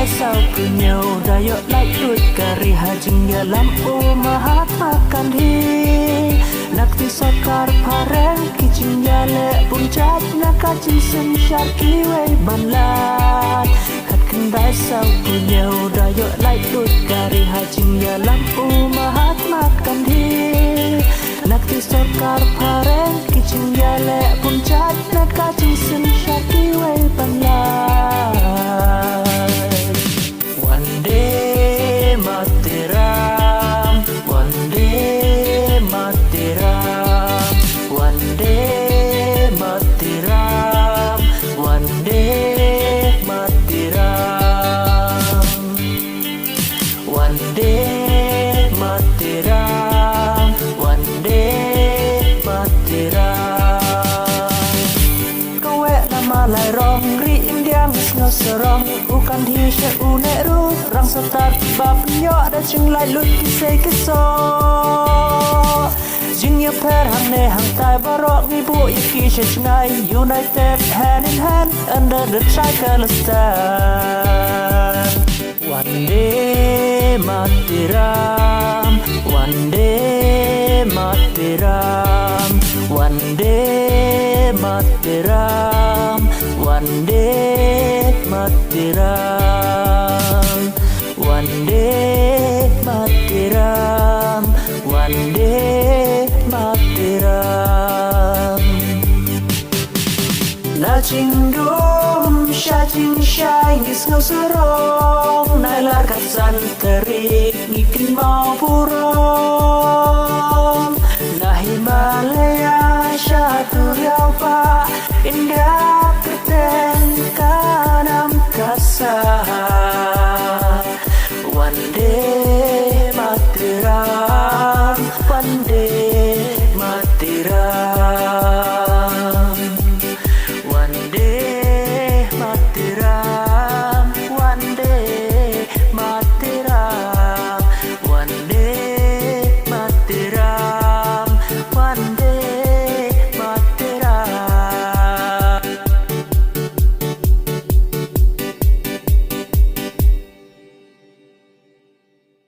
sao punya dayo like duit kari hajingnya lampu Mahatma Gandhi nakti sokar pareng kicingnya le puncak nakajin sen syarki wei banlat hat kendai sao punya dayo like duit kari hajingnya lampu Mahatma Gandhi nakti sokar pareng kicingnya le puncak nakajin sen syarki wei banlat. Lại rong ri indiang ngao serong ukan thi she u ne ru rang start bab nhỏ đã chừng lại lùi ki say cái so jing ya per hang ne hang tai barok ni bu iki she chngai united hand in hand under the tricolor stand one day matiram one day matiram one day matiram one day matiram one day matiram one day matiram na ching dum sha ching shai ngis ngau serong nai la kat san terik ngikin mau purong na Himalaya sha tu riau pa indah kanam kasa one day matiram one day matiram